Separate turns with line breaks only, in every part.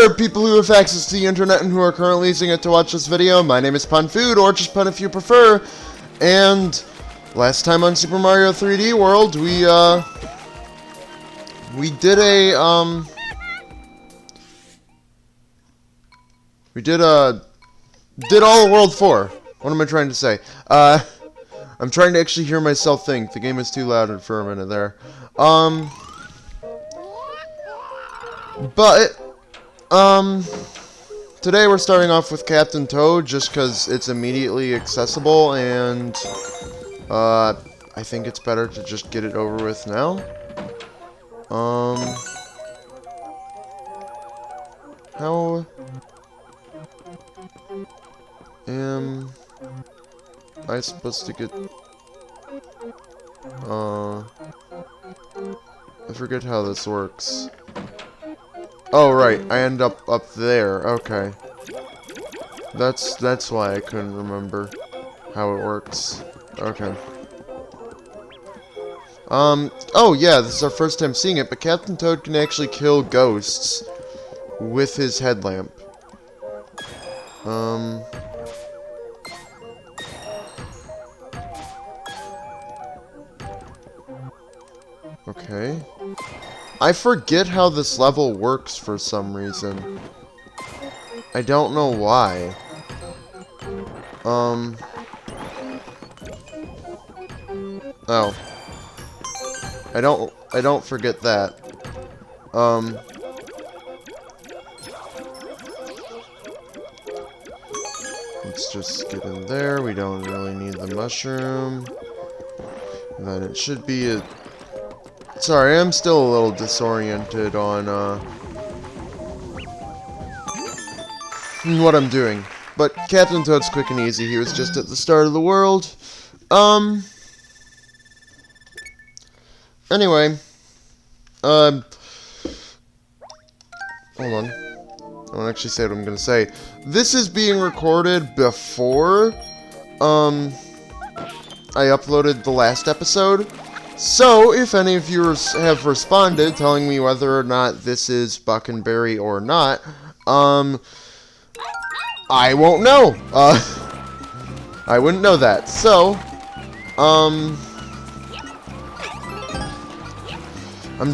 there, people who have access to the internet and who are currently using it to watch this video. My name is PunFood, or just Pun if you prefer. And last time on Super Mario 3D World, we did did all of World 4. What am I trying to say? I'm trying to actually hear myself think. The game is too loud for a minute there. Today we're starting off with Captain Toad just because it's immediately accessible, and I think it's better to just get it over with now. How am I supposed to get... I forget how this works. Oh, right, I end up there, okay. That's why I couldn't remember how it works. Okay. Oh yeah, this is our first time seeing it, but Captain Toad can actually kill ghosts with his headlamp. Okay. I forget how this level works for some reason. I don't know why. Oh. I don't forget that. Let's just get in there. We don't really need the mushroom. And then it should be a... Sorry, I'm still a little disoriented on what I'm doing. But Captain Toad's quick and easy. He was just at the start of the world. Anyway. Hold on. I won't actually say what I'm gonna say. This is being recorded before I uploaded the last episode. So, if any of you have responded telling me whether or not this is Buckenberry or not, I won't know. I wouldn't know that. So, I'm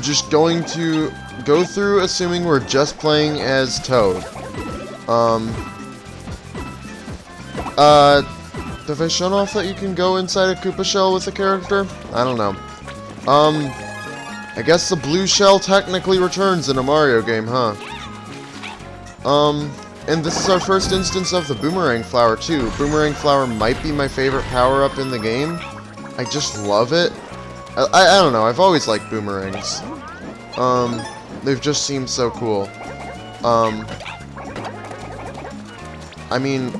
just going to go through assuming we're just playing as Toad. Have I shown off that you can go inside a Koopa shell with a character? I don't know. I guess the blue shell technically returns in a Mario game, huh? And this is our first instance of the boomerang flower, too. Boomerang flower might be my favorite power-up in the game. I just love it. I don't know, I've always liked boomerangs. They've just seemed so cool. I mean...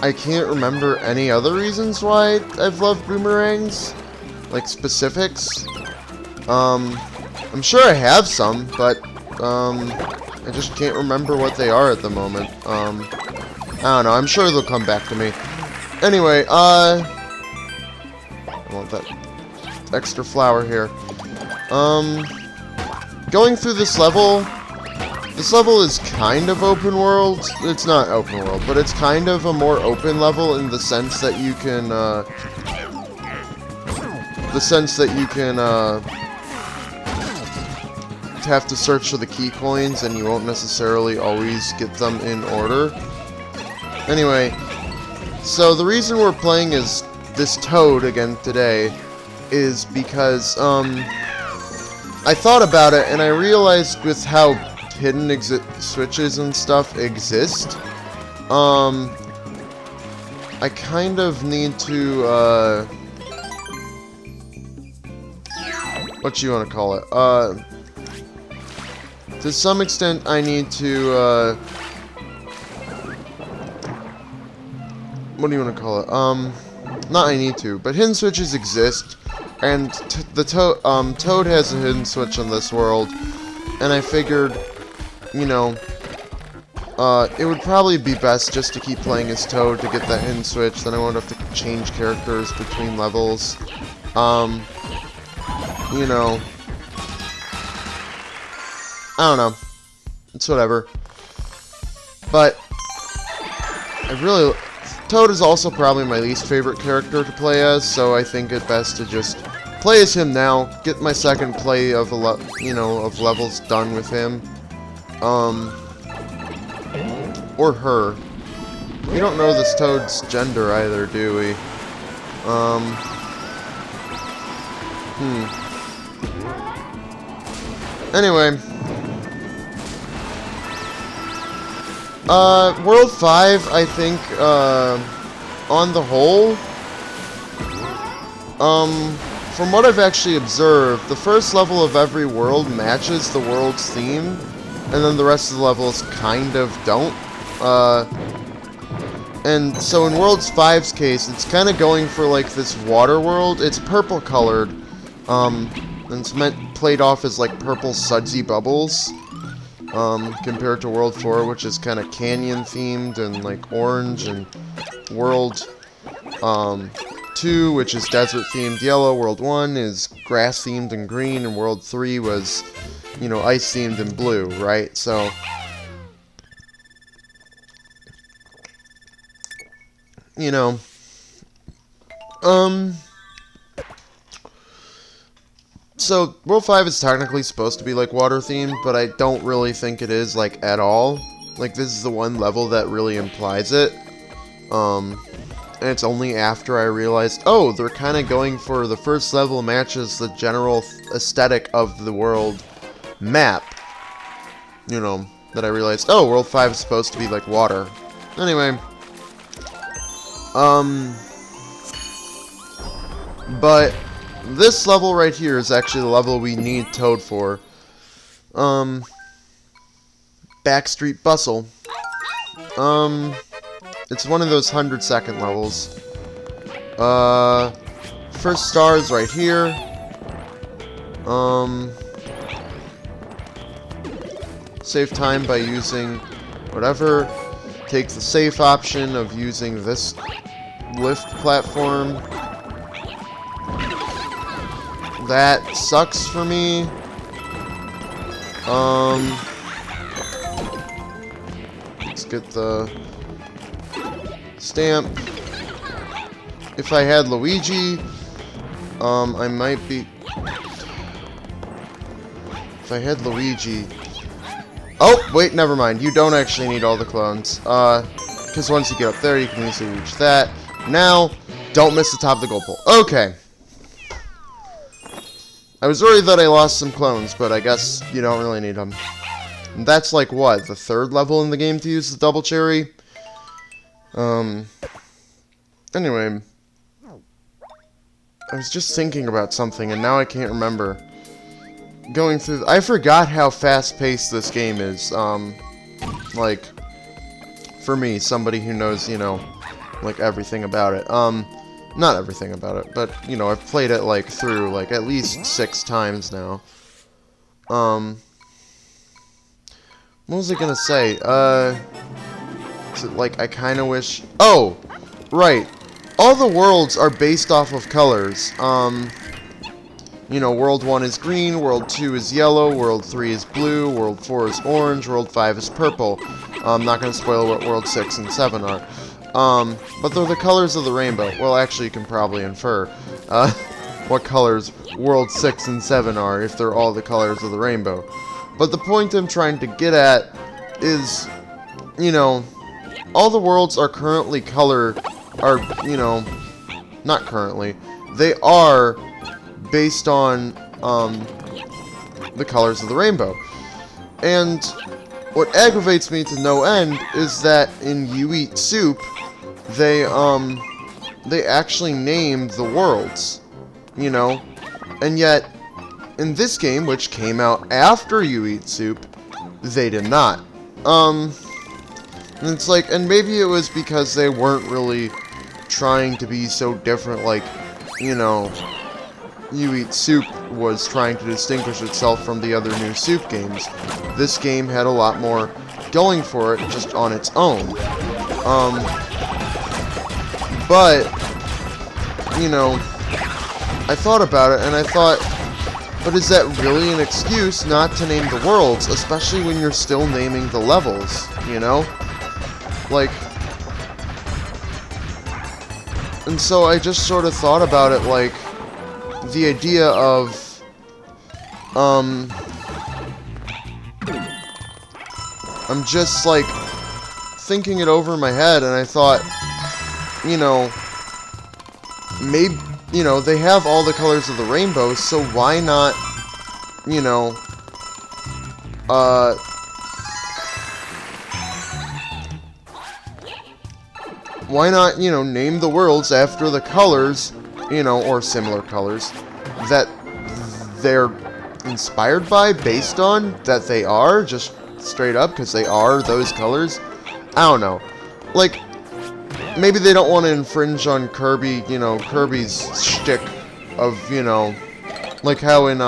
I can't remember any other reasons why I've loved boomerangs. Like, specifics. I'm sure I have some, but, I just can't remember what they are at the moment. I don't know, I'm sure they'll come back to me. Anyway, I want that extra flower here. Going through this level is kind of open world. It's not open world, but it's kind of a more open level in the sense that you can, have to search for the key coins, and you won't necessarily always get them in order. Anyway, so the reason we're playing as this Toad again today is because, I thought about it, and I realized with how hidden switches and stuff exist, I kind of need to, what you want to call it, to some extent I need to, what do you want to call it, not I need to, but hidden switches exist, and Toad has a hidden switch in this world, and I figured, you know, it would probably be best just to keep playing as Toad to get that hidden switch, then I won't have to change characters between levels. You know, I don't know. it's whatever. But Toad is also probably my least favorite character to play as, so I think it best to just play as him now, get my second play of of levels done with him. Or her. We don't know this Toad's gender either, do we? Anyway. World 5, I think, on the whole, from what I've actually observed, the first level of every world matches the world's theme, and then the rest of the levels kind of don't. And so in World 5's case, it's kind of going for like this water world. It's purple colored, and it's played off as like purple sudsy bubbles, compared to World 4, which is kind of canyon themed and like orange, and World 2, which is desert themed yellow. World 1 is grass themed and green, and World 3 was, ice themed and blue, right? So so World 5 is technically supposed to be like water themed, but I don't really think it is like at all. Like, this is the one level that really implies it. And it's only after I realized, oh, they're kind of going for the first level matches the general aesthetic of the world map. That I realized, oh, World 5 is supposed to be like water. Anyway. But this level right here is actually the level we need Toad for. Backstreet Bustle. It's one of those 100-second levels. First star is right here. Save time by using whatever. Take the safe option of using this lift platform. That sucks for me. Let's get the stamp. If I had Luigi, I might be... If I had Luigi... Oh, wait, never mind. You don't actually need all the clones. Because once you get up there, you can easily reach that. Now, don't miss the top of the gold pole. Okay. I was worried that I lost some clones, but I guess you don't really need them. And that's like, what, the third level in the game to use the double cherry? Anyway. I was just thinking about something, and now I can't remember. Going through... I forgot how fast-paced this game is. Like, for me, somebody who knows, like, everything about it. Not everything about it, but, I've played it, like, through, like, at least 6 times now. What was I gonna say? Is it, like, I kinda wish... Oh! Right. All the worlds are based off of colors. World 1 is green, World 2 is yellow, World 3 is blue, World 4 is orange, World 5 is purple. I'm not going to spoil what World 6 and 7 are. But they're the colors of the rainbow. Well, actually, you can probably infer what colors World 6 and 7 are if they're all the colors of the rainbow. But the point I'm trying to get at is, all the worlds are currently not currently, they are based on the colors of the rainbow. And what aggravates me to no end is that in You Eat Soup, they actually named the worlds, and yet in this game, which came out after You Eat Soup, they did not. And it's like, and maybe it was because they weren't really trying to be so different, like, You Eat Soup was trying to distinguish itself from the other new Soup games. This game had a lot more going for it just on its own. But, I thought about it, and I thought, But is that really an excuse not to name the worlds, especially when you're still naming the levels, you know? Like, and so I just sort of thought about it, like, the idea of, I'm just, like, thinking it over in my head, and I thought, you know, maybe, you know, they have all the colors of the rainbow, so why not, you know, why not, you know, name the worlds after the colors, you know, or similar colors, that they're inspired by, based on, that they are, just straight up, because they are those colors? I don't know. Like, maybe they don't want to infringe on Kirby, you know, Kirby's shtick of, you know, like how in,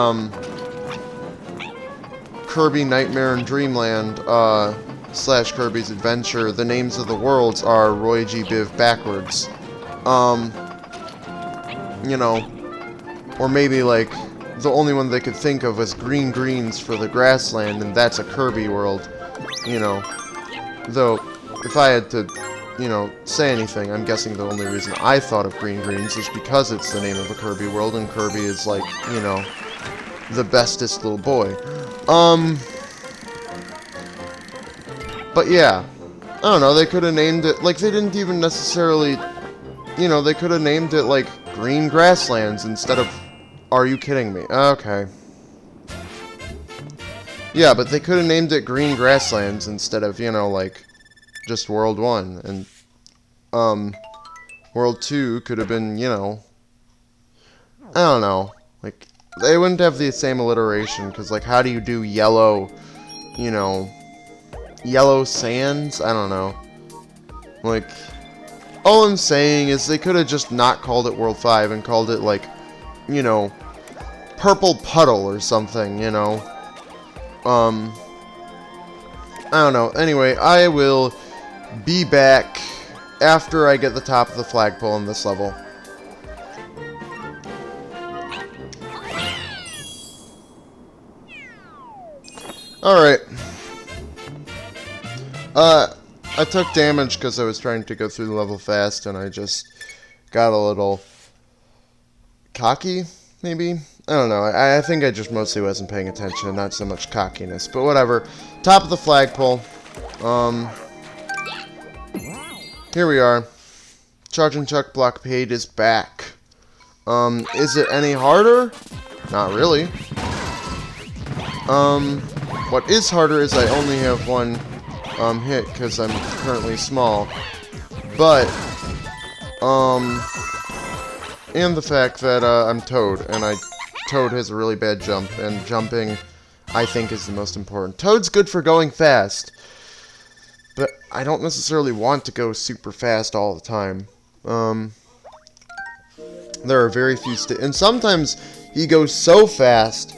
Kirby Nightmare in Dreamland, / Kirby's Adventure, the names of the worlds are Roy G. Biv backwards. You know, or maybe, like, the only one they could think of was Green Greens for the Grassland, and that's a Kirby world, you know. Though, if I had to, you know, say anything, I'm guessing the only reason I thought of Green Greens is because it's the name of a Kirby world, and Kirby is, like, you know, the bestest little boy. But yeah, I don't know, they could have named it, like, they didn't even necessarily, you know, they could have named it, like, Green Grasslands instead of, are you kidding me? Okay. Yeah, but they could have named it Green Grasslands instead of, you know, like, just World 1, and, World 2 could have been, you know, I don't know, like, they wouldn't have the same alliteration, because, like, how do you do yellow, you know, yellow sands? I don't know. Like, all I'm saying is they could have just not called it World 5 and called it, like, you know, Purple Puddle or something, you know. I don't know. Anyway, I will be back after I get the top of the flagpole in this level. Alright. I took damage because I was trying to go through the level fast, and I just got a little cocky, maybe? I don't know. I think I just mostly wasn't paying attention, not so much cockiness. But whatever. Top of the flagpole. Here we are. Charge and Chuck Blockade is back. Is it any harder? Not really. What is harder is I only have one hit because I'm currently small. But, and the fact that I'm Toad, and Toad has a really bad jump, and jumping, I think, is the most important. Toad's good for going fast, but I don't necessarily want to go super fast all the time. There are very few and sometimes he goes so fast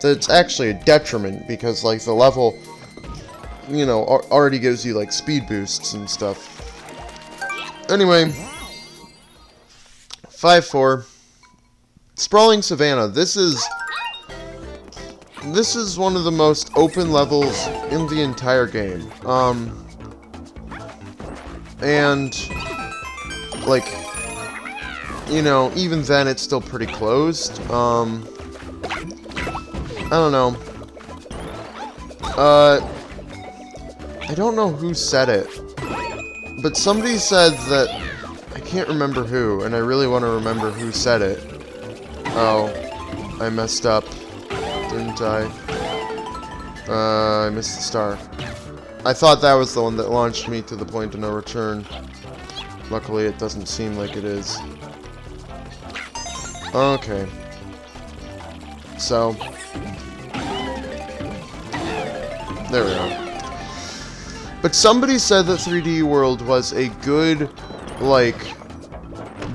that it's actually a detriment, because, like, the level, you know, already gives you, like, speed boosts and stuff. Anyway, 5-4. Sprawling Savannah. This is one of the most open levels in the entire game. And, like, you know, even then it's still pretty closed. I don't know. I don't know who said it, but somebody said that, I can't remember who, and I really want to remember who said it. Oh, I messed up, didn't I? I missed the star. I thought that was the one that launched me to the point of no return. Luckily, it doesn't seem like it is. Okay. So, there we go. But somebody said that 3D World was a good, like,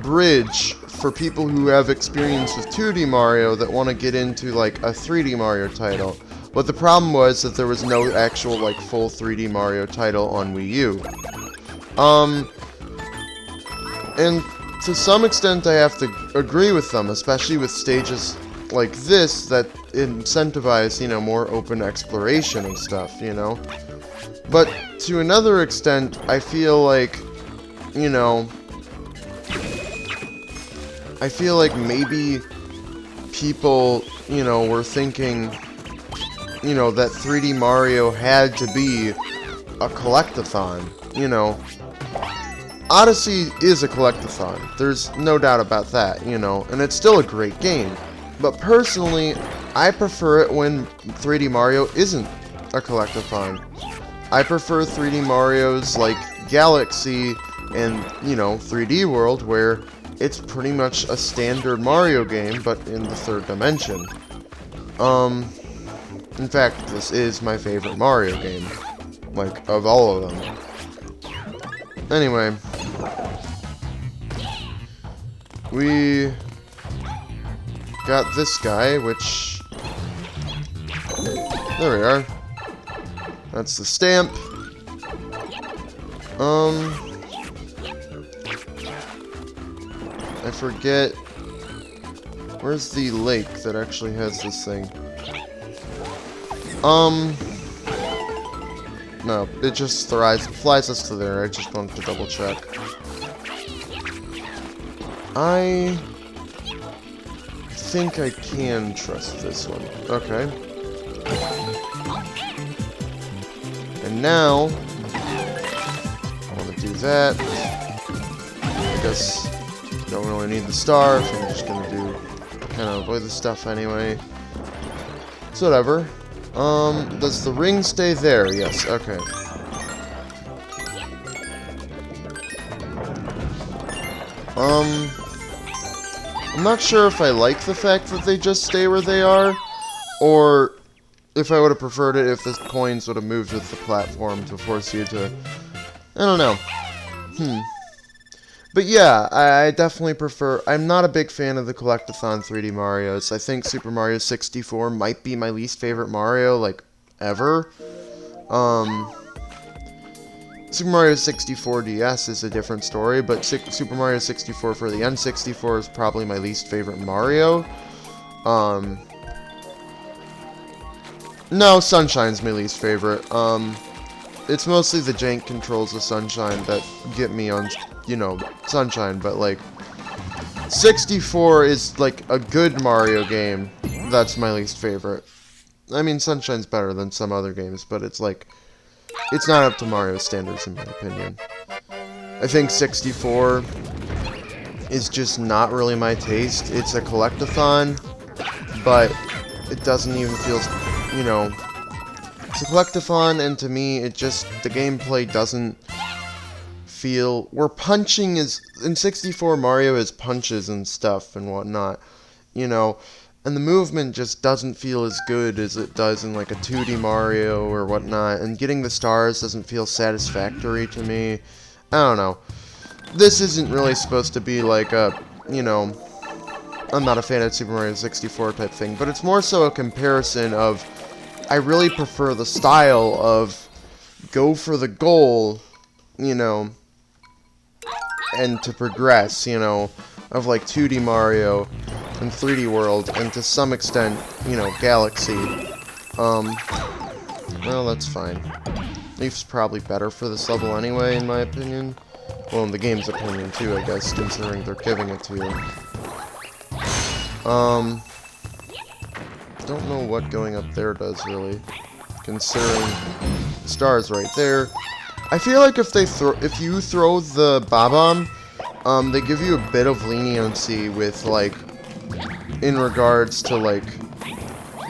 bridge for people who have experience with 2D Mario that want to get into, like, a 3D Mario title. But the problem was that there was no actual, like, full 3D Mario title on Wii U. And to some extent I have to agree with them, especially with stages like this that incentivize, you know, more open exploration and stuff, you know. But to another extent, I feel like, you know, I feel like maybe people, you know, were thinking, you know, that 3D Mario had to be a collectathon, you know. Odyssey is a collectathon, there's no doubt about that, you know, and it's still a great game. But personally, I prefer it when 3D Mario isn't a collectathon. I prefer 3D Marios like Galaxy and, you know, 3D World, where it's pretty much a standard Mario game, but in the third dimension. In fact, this is my favorite Mario game, like, of all of them. Anyway, we got this guy, which, there we are. That's the stamp. I forget, where's the lake that actually has this thing? No, it just flies us to there. I just wanted to double check. I think I can trust this one. Okay. And now, I want to do that. I guess don't really need the star, so I'm just gonna do kind of avoid the stuff anyway. So whatever. Does the ring stay there? Yes, okay. I'm not sure if I like the fact that they just stay where they are, or if I would have preferred it if the coins would have moved with the platform to force you to... I don't know. But yeah, I definitely prefer... I'm not a big fan of the Collectathon 3D Marios. I think Super Mario 64 might be my least favorite Mario, like, ever. Super Mario 64 DS is a different story, but Super Mario 64 for the N64 is probably my least favorite Mario. No, Sunshine's my least favorite. It's mostly the jank controls of Sunshine that get me on, you know, Sunshine, but, like, 64 is, like, a good Mario game. That's my least favorite. I mean, Sunshine's better than some other games, but it's, like, it's not up to Mario standards, in my opinion. I think 64 is just not really my taste. It's a collectathon, but it doesn't even feel, you know... It's a collectathon, and to me, it just... The gameplay doesn't feel... Where punching is... In 64, Mario has punches and stuff and whatnot, you know... And the movement just doesn't feel as good as it does in, like, a 2D Mario or whatnot. And getting the stars doesn't feel satisfactory to me. I don't know. This isn't really supposed to be, like, a, you know... I'm not a fan of Super Mario 64 type thing. But it's more so a comparison of... I really prefer the style of... Go for the goal, you know... And to progress, you know... Of, like, 2D Mario... and 3D World, and to some extent, you know, Galaxy. Well, that's fine. Leaf's probably better for this level anyway, in my opinion. Well, in the game's opinion, too, I guess, considering they're giving it to you. Don't know what going up there does, really. Considering the star's right there. I feel like if you throw the Bob-omb, they give you a bit of leniency with, like, in regards to, like,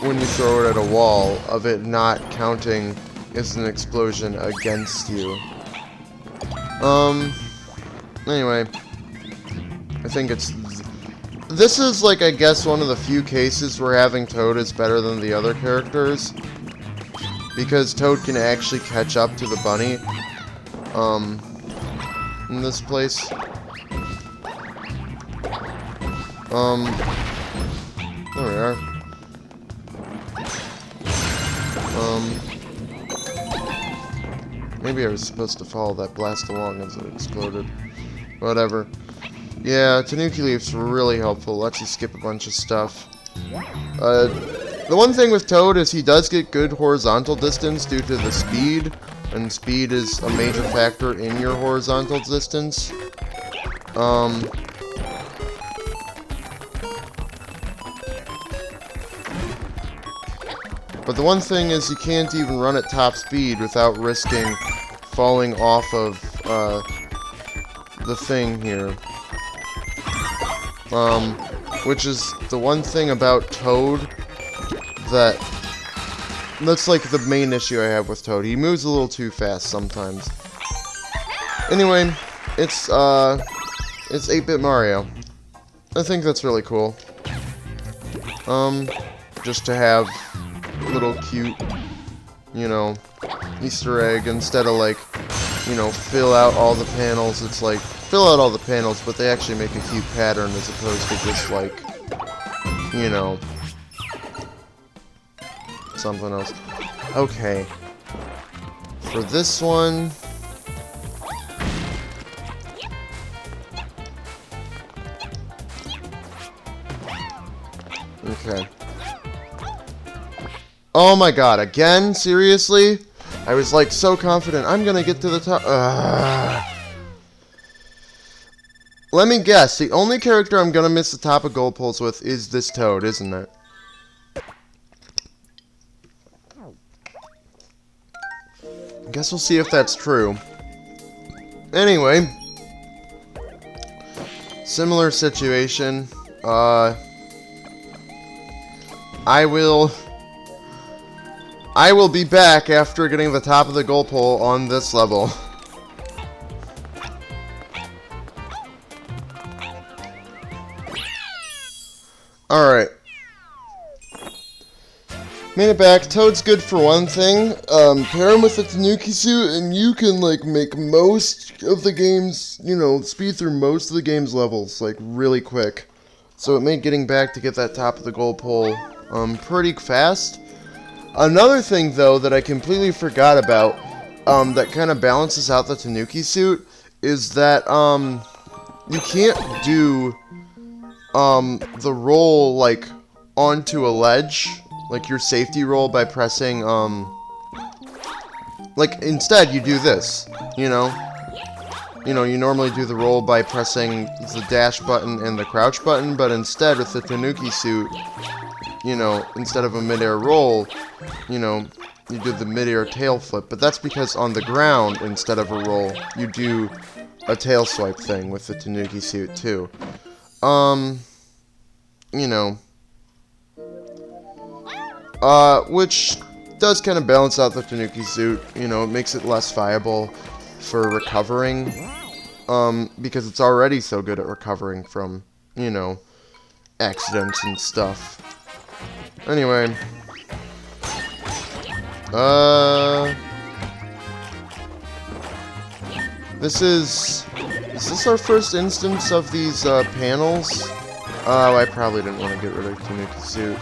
when you throw it at a wall, of it not counting as an explosion against you. Anyway, I think it's... This is, like, I guess one of the few cases where having Toad is better than the other characters. Because Toad can actually catch up to the bunny, in this place. There we are. Maybe I was supposed to follow that blast along as it exploded. Whatever. Yeah, Tanuki Leaf's really helpful. Lets you skip a bunch of stuff. The one thing with Toad is he does get good horizontal distance due to the speed, and speed is a major factor in your horizontal distance. But the one thing is you can't even run at top speed without risking falling off of the thing here. Which is the one thing about Toad that's like the main issue I have with Toad. He moves a little too fast sometimes. Anyway, it's 8-bit Mario. I think that's really cool. Just to have a little cute, you know, Easter egg instead of like, you know, fill out all the panels. It's like, fill out all the panels, but they actually make a cute pattern as opposed to just like, you know, something else. Okay. For this one... Okay. Oh my god, again? Seriously? I was like so confident I'm gonna get to the top. Let me guess, the only character I'm gonna miss the top of gold poles with is this Toad, isn't it? I guess we'll see if that's true. Anyway. Similar situation. I will be back after getting the top of the goal pole on this level. Alright. Made it back. Toad's good for one thing. Pair him with the Tanuki suit and you can, like, make most of the games, you know, speed through most of the game's levels, like, really quick. So it made getting back to get that top of the goal pole, pretty fast. Another thing, though, that I completely forgot about, that kind of balances out the Tanuki suit, is that, you can't do, the roll, like, onto a ledge, like your safety roll by pressing, like, instead you do this, you know? You know, you normally do the roll by pressing the dash button and the crouch button, but instead with the Tanuki suit, you know, instead of a mid-air roll, you know, you do the mid-air tail flip. But that's because on the ground, instead of a roll, you do a tail swipe thing with the Tanuki suit too. You know, which does kind of balance out the Tanuki suit. You know, it makes it less viable for recovering, because it's already so good at recovering from, you know, accidents and stuff. Anyway, is this our first instance of these, panels? Oh, I probably didn't want to get rid of Tanuki suit.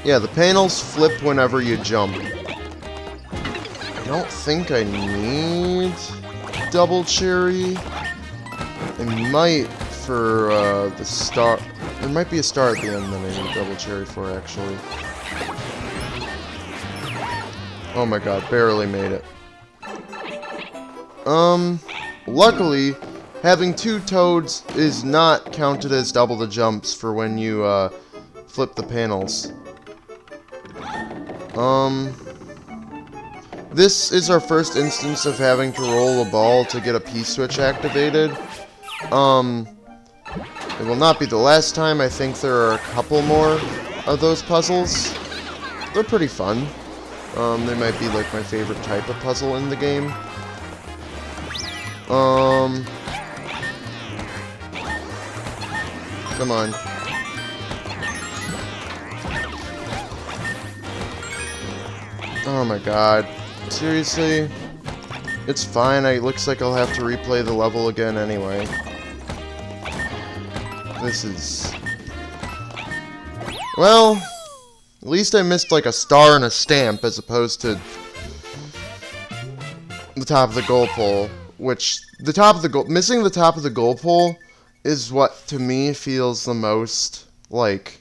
Yeah, the panels flip whenever you jump. I don't think I need double cherry. I might for the star. There might be a star at the end that I need double cherry for, actually. Oh my god, barely made it. Luckily, having two Toads is not counted as double the jumps for when you flip the panels. This is our first instance of having to roll a ball to get a P-switch activated. It will not be the last time. I think there are a couple more of those puzzles. They're pretty fun. They might be like my favorite type of puzzle in the game. Come on. Oh my god. Seriously? It's fine. It looks like I'll have to replay the level again anyway. This is... Well, at least I missed like a star and a stamp as opposed to the top of the goal pole, which the top of the goal... Missing the top of the goal pole is what, to me, feels the most, like...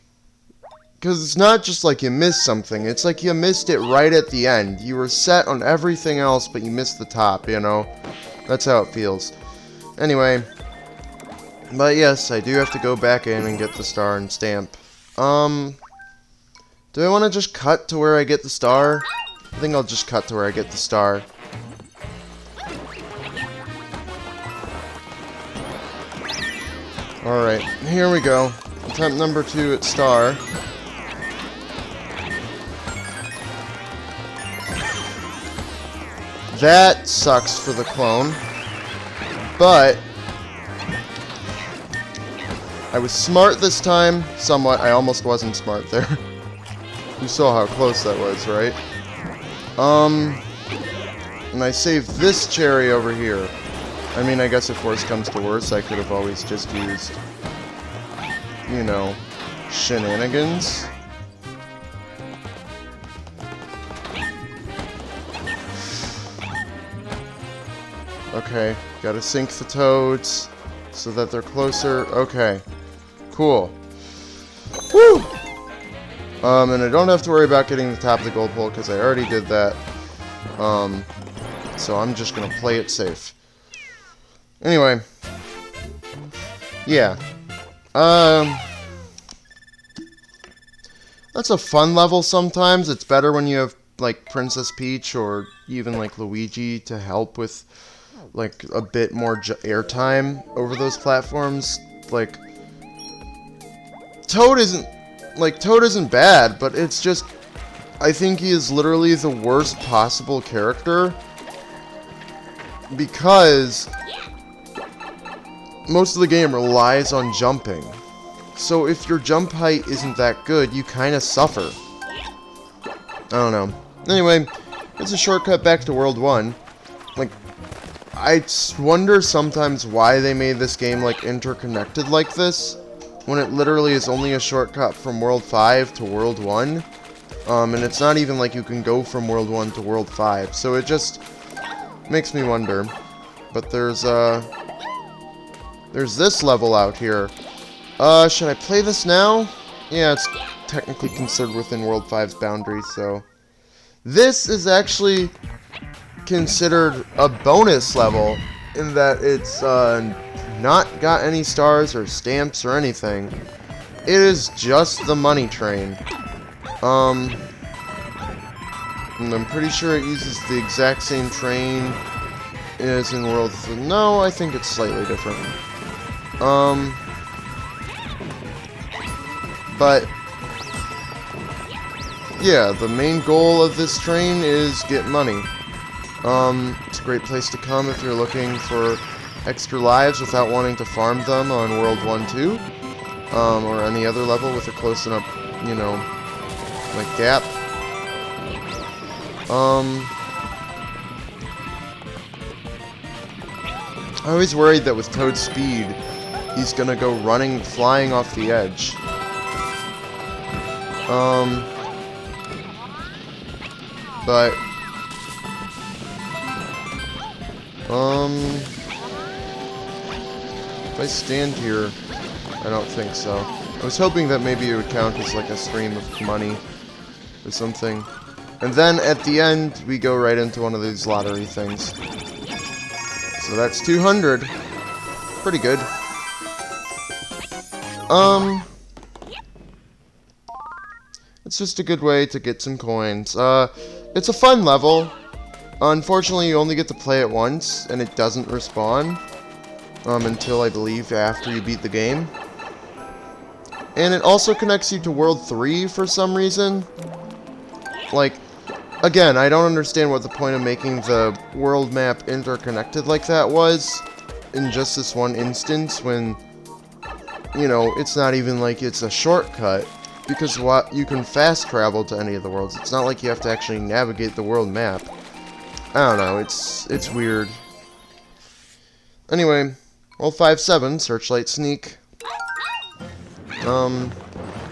Because it's not just like you missed something, it's like you missed it right at the end. You were set on everything else, but you missed the top, you know? That's how it feels. Anyway, but yes, I do have to go back in and get the star and stamp. Do I want to just cut to where I get the star? I think I'll just cut to where I get the star. Alright, here we go. Attempt number 2 at star. That sucks for the clone, but I was smart this time, somewhat. I almost wasn't smart there. You saw how close that was, right? And I saved this cherry over here. I mean, I guess if worse comes to worse, I could have always just used, you know, shenanigans. Okay, gotta sync the toads so that they're closer. Okay, cool. Woo! And I don't have to worry about getting the top of the gold pole because I already did that. So I'm just gonna play it safe. Anyway, yeah. That's a fun level sometimes. It's better when you have like Princess Peach or even like Luigi to help with like a bit more airtime over those platforms. Like Toad isn't bad, but it's just, I think he is literally the worst possible character because most of the game relies on jumping. So if your jump height isn't that good, you kind of suffer. I don't know. Anyway, it's a shortcut back to World 1. Like, I wonder sometimes why they made this game, like, interconnected like this, when it literally is only a shortcut from World 5 to World 1. And it's not even like you can go from World 1 to World 5, so it just makes me wonder. But there's this level out here. Should I play this now? Yeah, it's technically considered within World 5's boundaries, so... This is actually considered a bonus level, in that it's, not got any stars or stamps or anything. It is just the money train. And I'm pretty sure it uses the exact same train as in World 3. No, I think it's slightly different. But yeah, the main goal of this train is get money. It's a great place to come if you're looking for extra lives without wanting to farm them on World 1-2, or any other level with a close enough, you know, like gap. I always worried that with Toad's speed, he's gonna go flying off the edge. But if I stand here, I don't think so. I was hoping that maybe it would count as like a stream of money or something. And then at the end, we go right into one of these lottery things. So that's 200. Pretty good. It's just a good way to get some coins. It's a fun level. Unfortunately, you only get to play it once, and it doesn't respawn until, I believe, after you beat the game. And it also connects you to World 3 for some reason. Like, again, I don't understand what the point of making the world map interconnected like that was in just this one instance when, you know, it's not even like it's a shortcut. Because you can fast travel to any of the worlds. It's not like you have to actually navigate the world map. I don't know, it's weird. Anyway, World 5-7, Searchlight Sneak.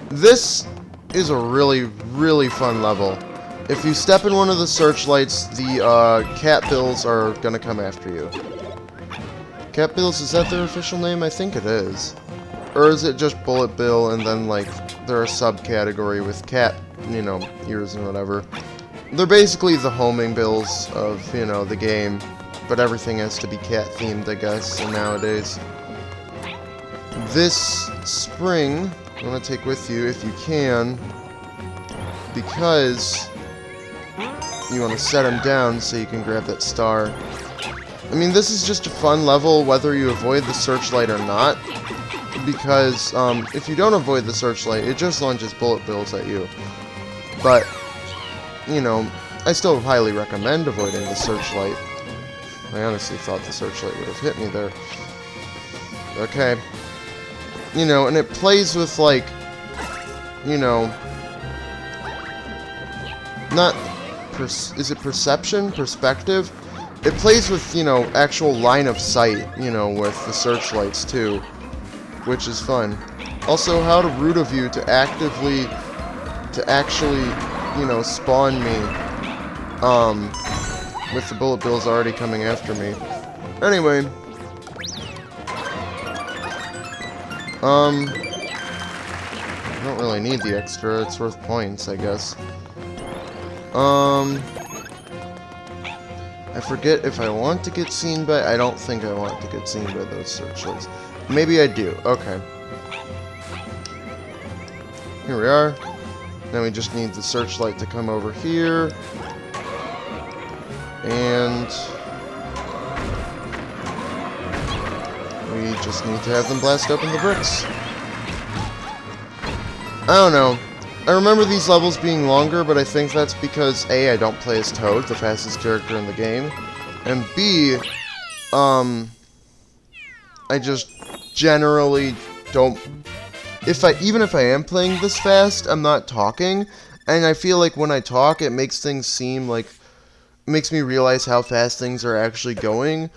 This is a really, really fun level. If you step in one of the searchlights, the cat bills are gonna come after you. Cat Bills, is that their official name? I think it is. Or is it just Bullet Bill and then, like, they're a subcategory with cat, you know, ears and whatever. They're basically the homing bills of, you know, the game. But everything has to be cat-themed, I guess, nowadays. This spring, I'm going to take with you, if you can, because you want to set him down so you can grab that star. I mean, this is just a fun level, whether you avoid the searchlight or not, because if you don't avoid the searchlight, it just launches bullet bills at you. But, you know, I still highly recommend avoiding the searchlight. I honestly thought the searchlight would have hit me there. Okay. You know, and it plays with, like, you know, not, is it perception? Perspective? It plays with, you know, actual line of sight, you know, with the searchlights, too. Which is fun. Also, how rude of you to actually, you know, spawn me, with the bullet bills already coming after me. Anyway. I don't really need the extra, it's worth points, I guess. I forget if I want to get seen by... I don't think I want to get seen by those searchlights. Maybe I do. Okay. Here we are. Now we just need the searchlight to come over here. And we just need to have them blast open the bricks. I don't know. I remember these levels being longer, but I think that's because A, I don't play as Toad, the fastest character in the game, and B, I just generally don't... Even if I am playing this fast, I'm not talking, and I feel like when I talk, it makes things seem like... makes me realize how fast things are actually going,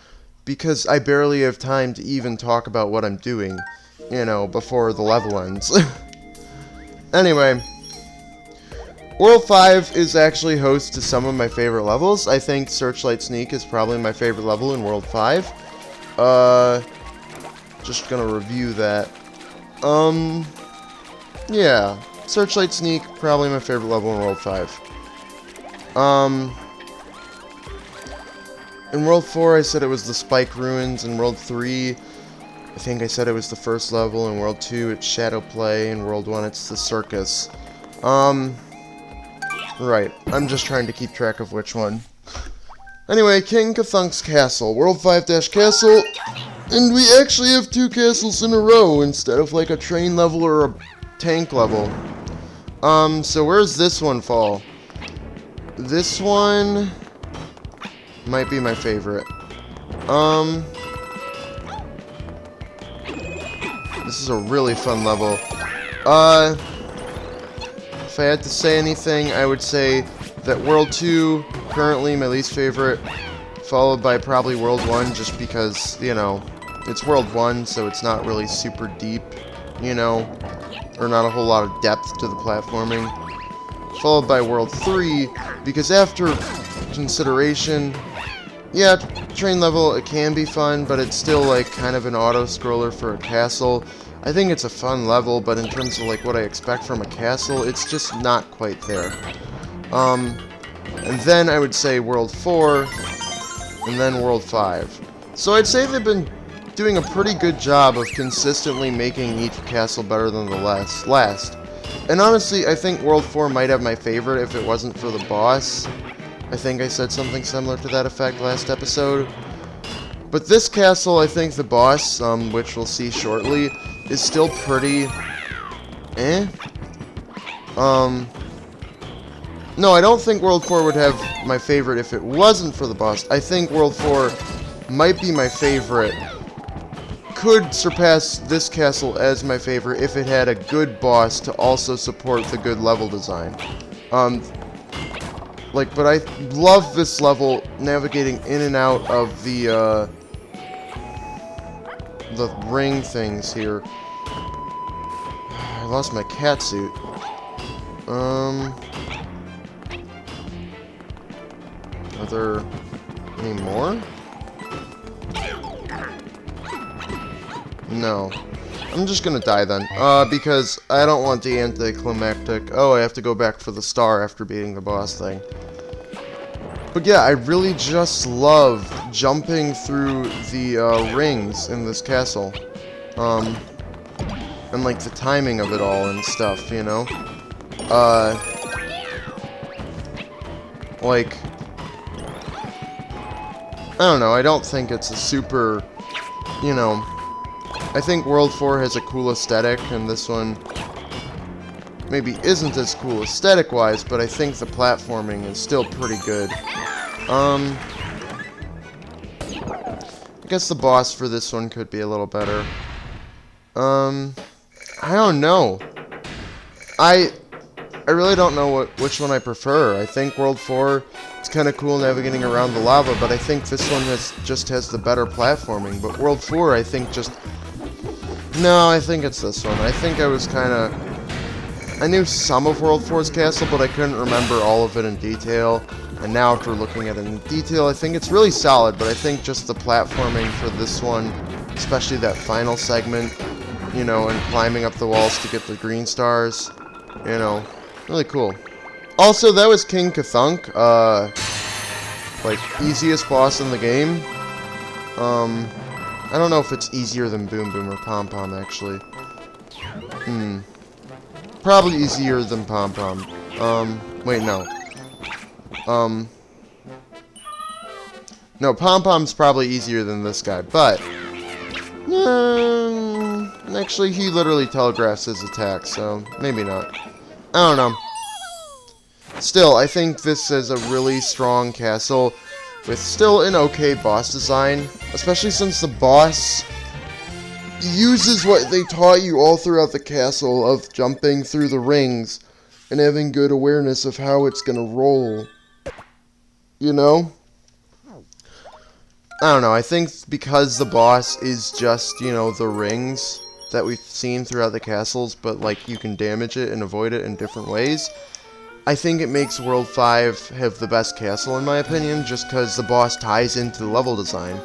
because I barely have time to even talk about what I'm doing, you know, before the level ends. Anyway, World 5 is actually host to some of my favorite levels. I think Searchlight Sneak is probably my favorite level in World 5. Just gonna review that. Yeah, Searchlight Sneak, probably my favorite level in World 5. In World 4, I said it was the Spike Ruins. In World 3, I think I said it was the first level. In World 2, it's Shadow Play. In World 1, it's the Circus. Right. I'm just trying to keep track of which one. Anyway, King Kathunk's Castle. World 5-Castle. And we actually have 2 castles in a row instead of like a train level or a tank level. So where's this one fall? This one might be my favorite. This is a really fun level. If I had to say anything, I would say that World 2, currently my least favorite, followed by probably World 1, just because, you know, it's World 1, so it's not really super deep, you know, or not a whole lot of depth to the platforming. Followed by World 3, because after consideration, yeah, train level, it can be fun, but it's still, like, kind of an auto-scroller for a castle. I think it's a fun level, but in terms of, like, what I expect from a castle, it's just not quite there. And then I would say World 4, and then World 5. So I'd say they've been doing a pretty good job of consistently making each castle better than the last. And honestly, I think World 4 might have my favorite if it wasn't for the boss. I think I said something similar to that effect last episode. But this castle, I think the boss, which we'll see shortly, is still pretty... No, I don't think World 4 would have my favorite if it wasn't for the boss. I think World 4 might be my favorite. Could surpass this castle as my favorite if it had a good boss to also support the good level design. But I love this level, navigating in and out of the ring things here. I lost my cat suit. Are there any more? No. I'm just gonna die then. Because I don't want the anticlimactic. Oh, I have to go back for the star after beating the boss thing. But yeah, I really just love jumping through the rings in this castle. And like the timing of it all and stuff, you know? Like, I don't know, I don't think it's a super, you know, I think World 4 has a cool aesthetic, and this one maybe isn't as cool aesthetic-wise, but I think the platforming is still pretty good. I guess the boss for this one could be a little better. I don't know. I really don't know which one I prefer. I think World 4, it's kind of cool navigating around the lava, but I think this one just has the better platforming. But World 4, I think no, I think it's this one. I think I was kind of... I knew some of World 4's castle, but I couldn't remember all of it in detail. And now after looking at it in detail, I think it's really solid, but I think just the platforming for this one, especially that final segment, you know, and climbing up the walls to get the green stars, you know, really cool. Also, that was King Cthulhu, like, easiest boss in the game. I don't know if it's easier than Boom Boom or Pom Pom, actually. Probably easier than Pom Pom. Wait, no. No, Pom Pom's probably easier than this guy, but... actually, he literally telegraphs his attack, so maybe not. I don't know. Still, I think this is a really strong castle with still an okay boss design, especially since the boss uses what they taught you all throughout the castle of jumping through the rings and having good awareness of how it's gonna roll. You know? I don't know, I think because the boss is just, you know, the rings that we've seen throughout the castles, but like you can damage it and avoid it in different ways, I think it makes World 5 have the best castle in my opinion, just because the boss ties into the level design.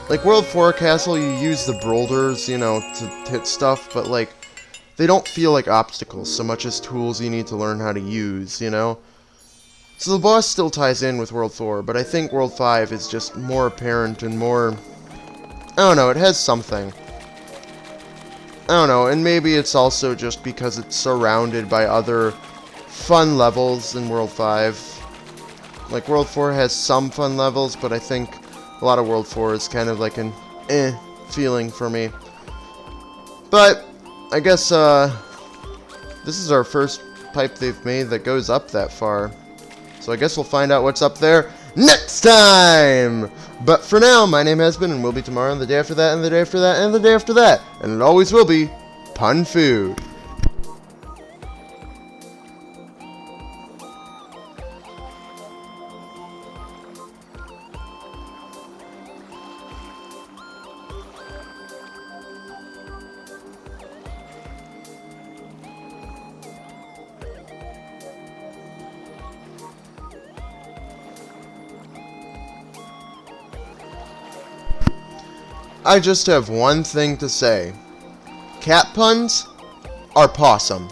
Like World 4 castle, you use the boulders, you know, to hit stuff, but like, they don't feel like obstacles so much as tools you need to learn how to use, you know? So the boss still ties in with World 4, but I think World 5 is just more apparent and more... I don't know, it has something. I don't know, and maybe it's also just because it's surrounded by other fun levels in World 5. Like, World 4 has some fun levels, but I think a lot of World 4 is kind of like an feeling for me. But, I guess, this is our first pipe they've made that goes up that far. So I guess we'll find out what's up there next time! But for now, my name has been and will be tomorrow, and the day after that, and the day after that, and the day after that. And it always will be Pun Food. I just have one thing to say. Cat puns are pawsome.